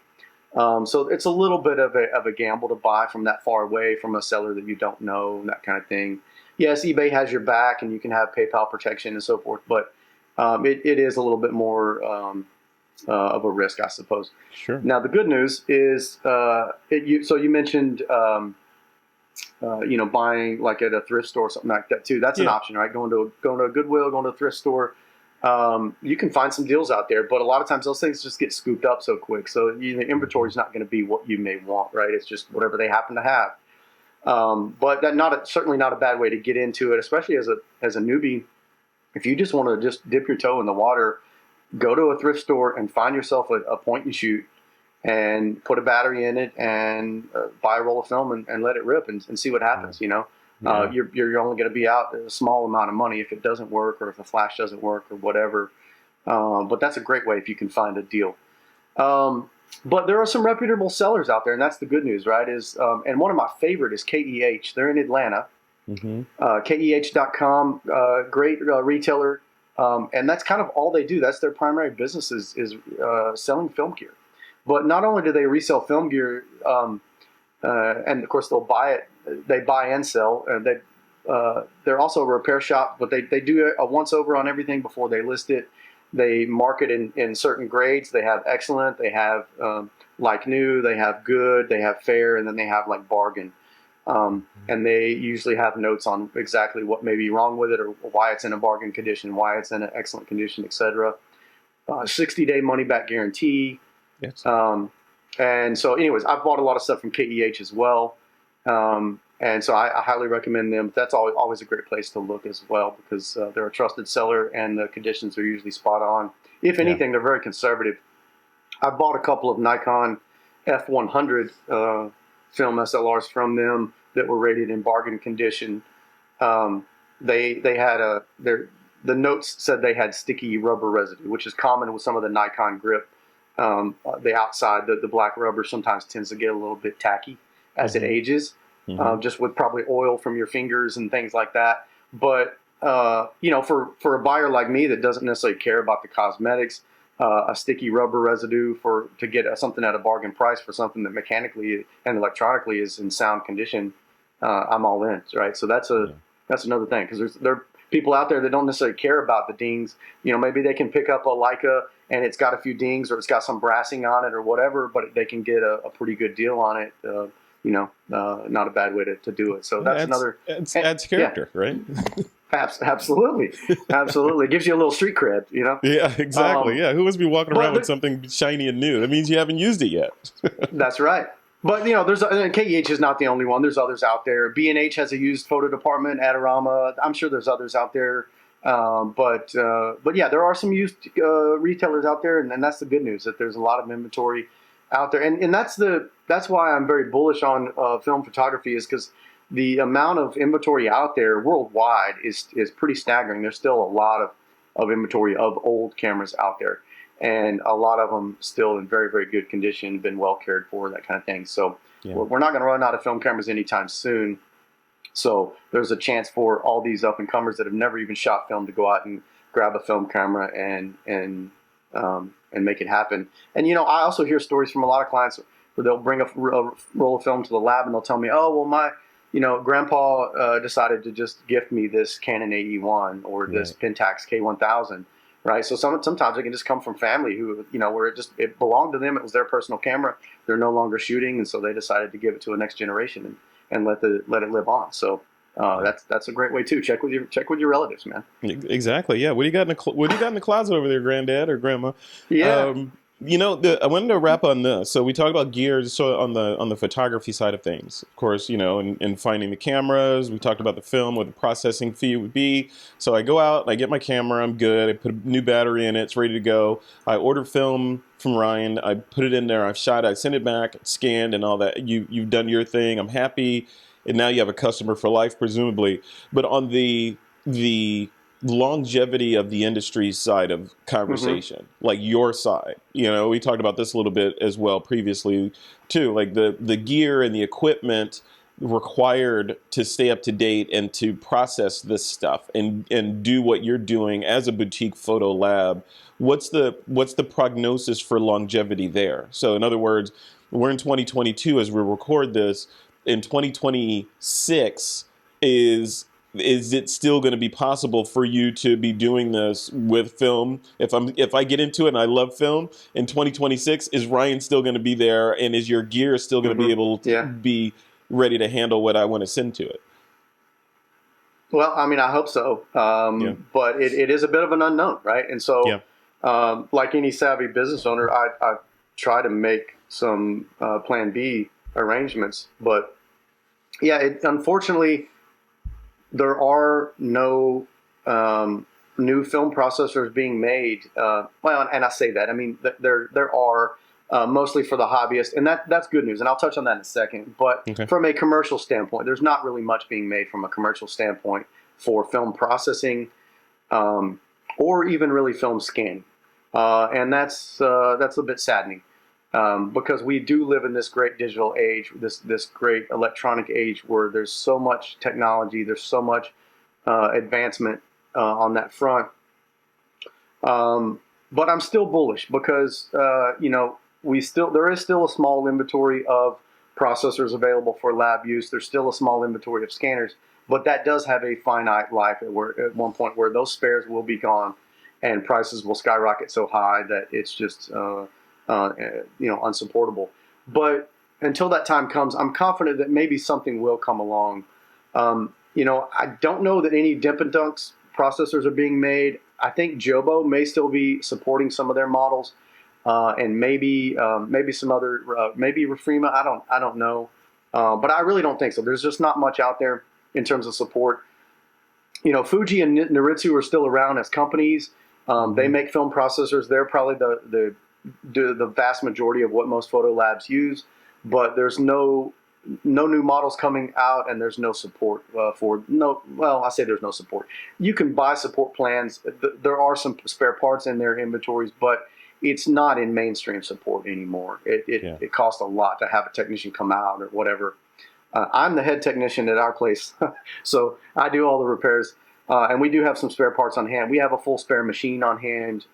So it's a little bit of a gamble to buy from that far away from a seller that you don't know, and that kind of thing. Yes, eBay has your back, and you can have PayPal protection and so forth, but it is a little bit more of a risk, I suppose. Sure. Now, the good news is, so you mentioned, buying like at a thrift store or something like that too. That's an Yeah. option, right? Going to a Goodwill, going to a thrift store. You can find some deals out there, but a lot of times those things just get scooped up so quick. So the inventory is not going to be what you may want, right? It's just whatever they happen to have. But certainly not a bad way to get into it, especially as a newbie. If you just want to just dip your toe in the water, go to a thrift store and find yourself a point and shoot and put a battery in it and buy a roll of film and let it rip and see what Yeah. happens. Yeah. You're only going to be out a small amount of money if it doesn't work or if the flash doesn't work or whatever. But that's a great way if you can find a deal. But there are some reputable sellers out there, and that's the good news, right? And one of my favorite is KEH. They're in Atlanta. Hmm. KEH.com, great retailer, and that's kind of all they do. That's their primary business is selling film gear. But not only do they resell film gear, and of course they'll buy it, they buy and sell. They're also a repair shop, but they do a once over on everything before they list it. They market in certain grades. They have excellent, they have like new, they have good, they have fair, and then they have like bargain. And they usually have notes on exactly what may be wrong with it or why it's in a bargain condition, why it's in an excellent condition, etc. 60-day money back guarantee. Yes. And so, anyways, I've bought a lot of stuff from KEH as well. And so I highly recommend them. That's always a great place to look as well because they're a trusted seller and the conditions are usually spot on. If Yeah. anything, they're very conservative. I've bought a couple of Nikon F100 film SLRs from them that were rated in bargain condition. They had the notes said they had sticky rubber residue, which is common with some of the Nikon grip. The outside, the black rubber sometimes tends to get a little bit tacky as it Hmm. ages. just with probably oil from your fingers and things like that. But for a buyer like me that doesn't necessarily care about the cosmetics, a sticky rubber residue to get something at a bargain price for something that mechanically and electronically is in sound condition, I'm all in, right? So that's another thing, because there are people out there that don't necessarily care about the dings. Maybe they can pick up a Leica and it's got a few dings or it's got some brassing on it or whatever, but they can get a pretty good deal on it. Not a bad way to do it. So that's another. It adds character, right? Absolutely. It gives you a little street cred, Yeah, exactly. Who wants to be walking around with something shiny and new? That means you haven't used it yet. That's right. But there's KEH is not the only one. There's others out there. B&H has a used photo department. Adorama. I'm sure there's others out there. But yeah, there are some used retailers out there, and that's the good news, that there's a lot of inventory out there, and that's why I'm very bullish on film photography, is because the amount of inventory out there worldwide is pretty staggering. There's still a lot of inventory of old cameras out there, and a lot of them still in very, very good condition, been well cared for, that kind of thing. So we're not going to run out of film cameras anytime soon. So there's a chance for all these up and comers that have never even shot film to go out and grab a film camera and make it happen. And I also hear stories from a lot of clients where they'll bring a roll of film to the lab and they'll tell me, oh, well, my grandpa decided to just gift me this Canon AE1 or this Pentax K1000, right? So sometimes it can just come from family who, where it belonged to them. It was their personal camera. They're no longer shooting, and so they decided to give it to a next generation and let it live on. So that's a great way too. Check with your relatives, man. Exactly. Yeah. What do you got in the closet over there, Granddad or Grandma? Yeah. I wanted to wrap on this. So we talked about gear, so on the photography side of things, of course, and finding the cameras. We talked about the film, what the processing fee would be. So I go out, I get my camera, I'm good. I put a new battery in it, it's ready to go. I order film from Ryan, I put it in there, I've shot, I send it back, it's scanned and all that. You've done your thing, I'm happy. And now you have a customer for life, presumably. But on the longevity of the industry side of conversation, like your side, we talked about this a little bit as well previously too, like the gear and the equipment required to stay up to date and to process this stuff and do what you're doing as a boutique photo lab. What's the prognosis for longevity there? So in other words, we're in 2022 as we record this. In 2026, is it still going to be possible for you to be doing this with film? If I get into it and I love film in 2026, is Ryan still going to be there, and is your gear still going to be able to be ready to handle what I want to send to it? Well, I mean, I hope so, but it is a bit of an unknown, right? And so, like any savvy business owner, I try to make some plan B arrangements, but unfortunately there are no new film processors being made. And I say that, I mean, there are mostly for the hobbyist, and that's good news, and I'll touch on that in a second. But from a commercial standpoint, there's not really much being made from a commercial standpoint for film processing, or even really film scanning, and that's a bit saddening. Because we do live in this great digital age, this great electronic age, where there's so much technology, there's so much advancement on that front. But I'm still bullish because there is still a small inventory of processors available for lab use. There's still a small inventory of scanners, but that does have a finite life at one point where those spares will be gone, and prices will skyrocket so high that it's just unsupportable. But until that time comes, I'm confident that maybe something will come along. I don't know that any Dimp and Dunks processors are being made. I think Jobo may still be supporting some of their models, and maybe some other, maybe Refrima. I don't know, but I really don't think so. There's just not much out there in terms of support. Fuji and Noritsu are still around as companies. They make film processors. They're probably the vast majority of what most photo labs use, but there's no new models coming out, and there's no support I say there's no support. You can buy support plans. There are some spare parts in their inventories, but it's not in mainstream support anymore. It costs a lot to have a technician come out or whatever. I'm the head technician at our place, so I do all the repairs. And we do have some spare parts on hand. We have a full spare machine on hand.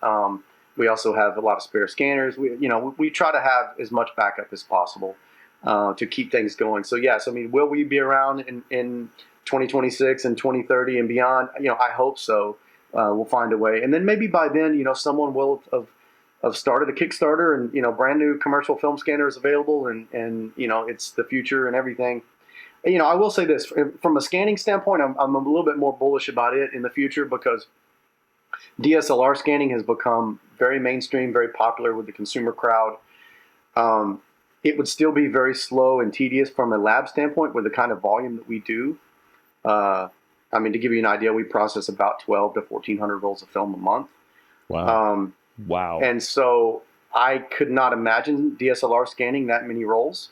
We also have a lot of spare scanners. We try to have as much backup as possible to keep things going. So yes, I mean, will we be around in 2026 and 2030 and beyond? I hope so. We'll find a way, and then maybe by then, someone will have started a Kickstarter, and brand new commercial film scanner is available, and it's the future and everything. I will say this from a scanning standpoint, I'm a little bit more bullish about it in the future because DSLR scanning has become very mainstream, very popular with the consumer crowd. It would still be very slow and tedious from a lab standpoint with the kind of volume that we do. I mean, to give you an idea, we process about 12 to 1,400 rolls of film a month. Wow. Wow. And so I could not imagine DSLR scanning that many rolls.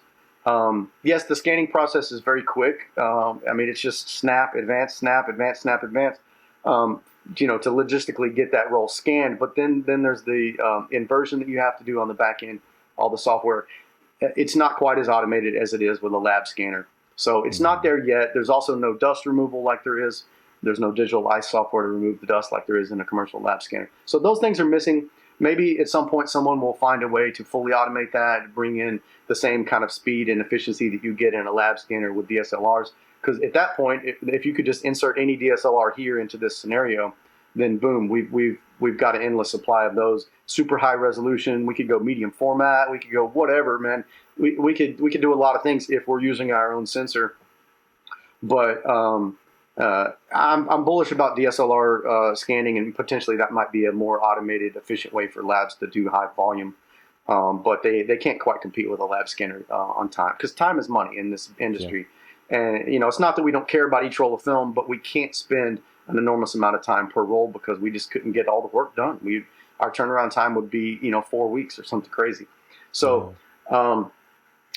Yes, the scanning process is very quick. I mean, it's just snap, advance, snap, advance, snap, advance, to logistically get that roll scanned. But then there's the inversion that you have to do on the back end, all the software. It's not quite as automated as it is with a lab scanner. So it's not there yet. There's also no dust removal like there is. There's no digital ice software to remove the dust like there is in a commercial lab scanner. So those things are missing. Maybe at some point someone will find a way to fully automate that, bring in the same kind of speed and efficiency that you get in a lab scanner with DSLRs. Because at that point, if you could just insert any DSLR here into this scenario, then boom, we've got an endless supply of those. Super high resolution. We could go medium format. We could go whatever, man. We could do a lot of things if we're using our own sensor. But I'm bullish about DSLR scanning, and potentially that might be a more automated, efficient way for labs to do high volume. But they can't quite compete with a lab scanner on time, because time is money in this industry. Yeah. And it's not that we don't care about each roll of film, but we can't spend an enormous amount of time per roll because we just couldn't get all the work done. Our turnaround time would be 4 weeks or something crazy. So.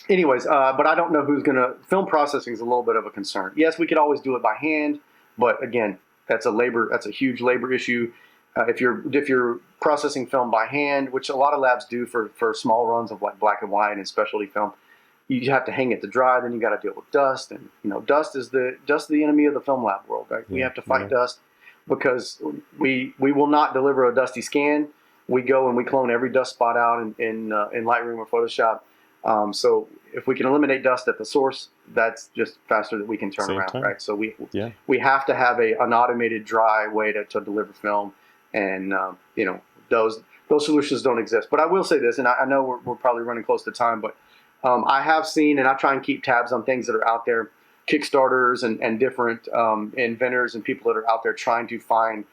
Anyways, but I don't know who's going to. Film processing is a little bit of a concern. Yes, we could always do it by hand, but again, that's a huge labor issue. If you're processing film by hand, which a lot of labs do for small runs of like black and white and specialty film, you have to hang it to dry. Then you got to deal with dust, and dust is the enemy of the film lab world, right? We have to fight dust because we will not deliver a dusty scan. We go and we clone every dust spot out in Lightroom or Photoshop. So if we can eliminate dust at the source, that's just faster that we can turn around, right? So we have to have an automated dry way to deliver film, and those solutions don't exist. But I will say this, and I know we're probably running close to time, but I have seen, and I try and keep tabs on things that are out there, Kickstarters and different inventors and people that are out there trying to find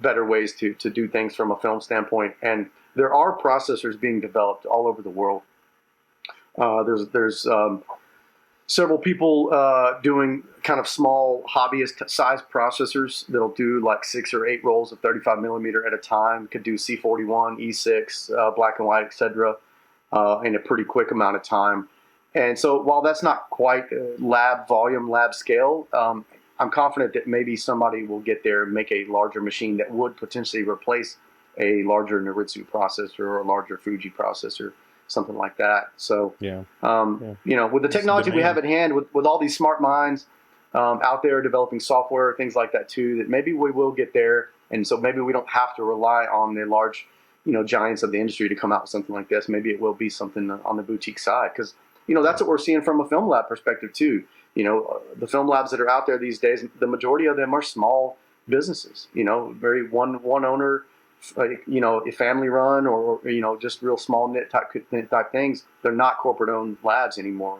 better ways to do things from a film standpoint. And there are processors being developed all over the world. There's several people doing kind of small hobbyist size processors that'll do like 6 or 8 rolls of 35 millimeter at a time. Could do C41, E6, black and white, etc. In a pretty quick amount of time. And so while that's not quite lab volume, lab scale, I'm confident that maybe somebody will get there and make a larger machine that would potentially replace a larger Noritsu processor or a larger Fuji processor, something like that. So, with the technology we have at hand, with all these smart minds out there developing software, things like that too, that maybe we will get there. And so maybe we don't have to rely on the large, giants of the industry to come out with something like this. Maybe it will be something on the boutique side, because, that's what we're seeing from a film lab perspective too. The film labs that are out there these days, the majority of them are small businesses, very one owner, a family run, or just real small knit type things. They're not corporate owned labs anymore,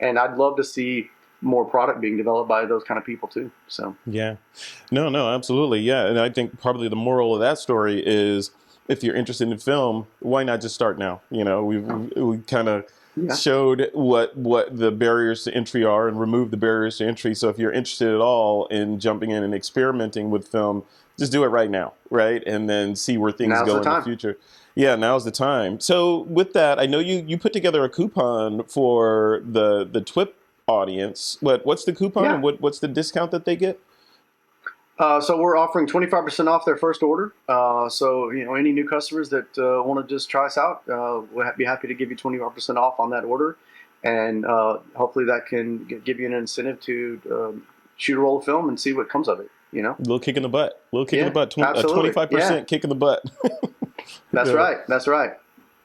and I'd love to see more product being developed by those kind of people too. So no, absolutely, and I think probably the moral of that story is, if you're interested in film, why not just start now? We kind of showed what the barriers to entry are and remove the barriers to entry. So if you're interested at all in jumping in and experimenting with film, just do it right now, right? And then see where things go in the future. Yeah, now's the time. So with that, I know you put together a coupon for the TWiP audience. What's the coupon and what's the discount that they get? So we're offering 25% off their first order. So any new customers that want to just try us out, we'll be happy to give you 25% off on that order. and hopefully that can give you an incentive to shoot a roll of film and see what comes of it. You know, A little kick in the butt. A little kick in the yeah, butt. absolutely, 25% yeah, kick in the butt. that's Yeah. right, that's right.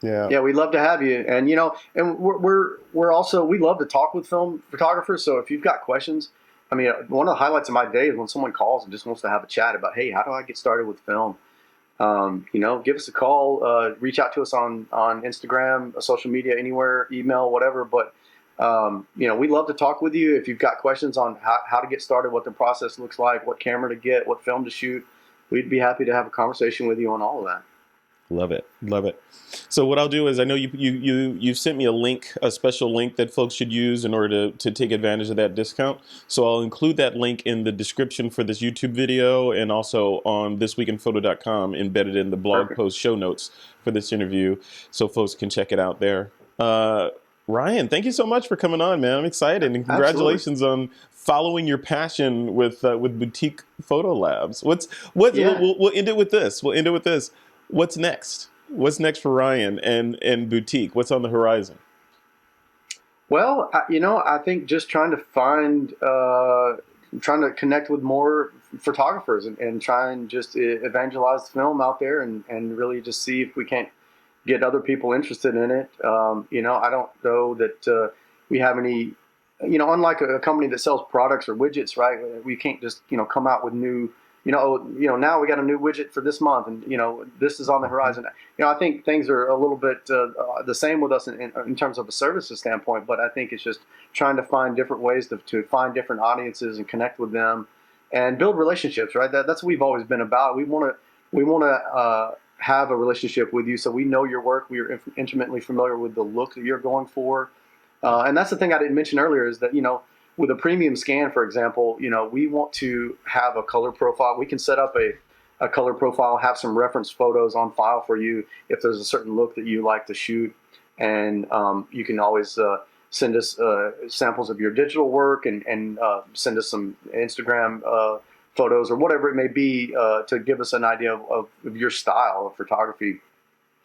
Yeah. Yeah, we'd love to have you, and you know, and we're also we love to talk with film photographers. So if you've got questions, I mean, one of the highlights of my day is when someone calls and just wants to have a chat about, hey, how do I get started with film? You know, give us a call, reach out to us on Instagram, social media, anywhere, email, whatever. But you know, we love to talk with you. If you've got questions on how to get started, what the process looks like, what camera to get, what film to shoot, we'd be happy to have a conversation with you on all of that. Love it. Love it. So what I'll do is, I know you've sent me a link, a special link that folks should use in order to take advantage of that discount. So I'll include that link in the description for this YouTube video, and also on thisweekinphoto.com, embedded in the blog Perfect. post show notes for this interview, so folks can check it out there. Ryan, thank you so much for coming on, man. I'm excited, and congratulations on following your passion with boutique photo labs. Yeah. We'll end it with this. What's next? What's next for Ryan and boutique? What's on the horizon? Well, you know, I think just trying to connect with more photographers and try and just evangelize film out there and really just see if we can't get other people interested in it. You know, I don't know that we have any, you know, unlike a company that sells products or widgets, right? We can't just, you know, come out with new, now we got a new widget for this month, and you know, this is on the horizon. You know, I think things are a little bit the same with us in terms of a services standpoint, but I think it's just trying to find different ways to find different audiences and connect with them and build relationships. Right, that's what we've always been about. We want to have a relationship with you, so we know your work. We are intimately familiar with the look that you're going for, and that's the thing I didn't mention earlier is that, you know, with a premium scan, for example, you know, we want to have a color profile. We can set up a color profile, have some reference photos on file for you if there's a certain look that you like to shoot. And you can always send us samples of your digital work and send us some Instagram photos or whatever it may be to give us an idea of your style of photography.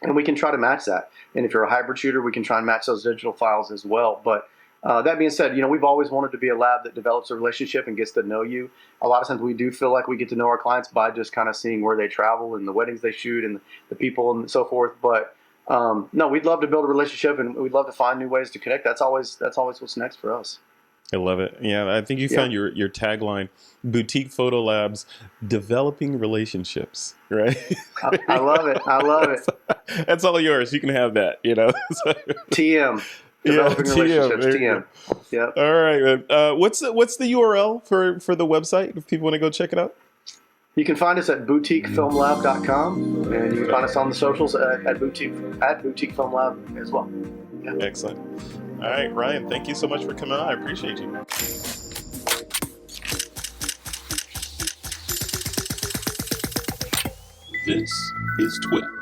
And we can try to match that. And if you're a hybrid shooter, we can try and match those digital files as well. But that being said, you know, we've always wanted to be a lab that develops a relationship and gets to know you. A lot of times we do feel like we get to know our clients by just kind of seeing where they travel and the weddings they shoot and the people and so forth. But no, we'd love to build a relationship, and we'd love to find new ways to connect. That's always what's next for us. I love it. Yeah, I think you found your tagline: boutique photo labs, developing relationships. Right? I love it. I love it. That's all yours. You can have that. You know. TM. Developing relationships. TM. Yeah. All right. What's the URL for the website if people want to go check it out? You can find us at boutiquefilmlab.com, and you can find us on the socials at boutique film lab as well. Yeah. Excellent. All right, Ryan, thank you so much for coming on. I appreciate you. This is TWiP.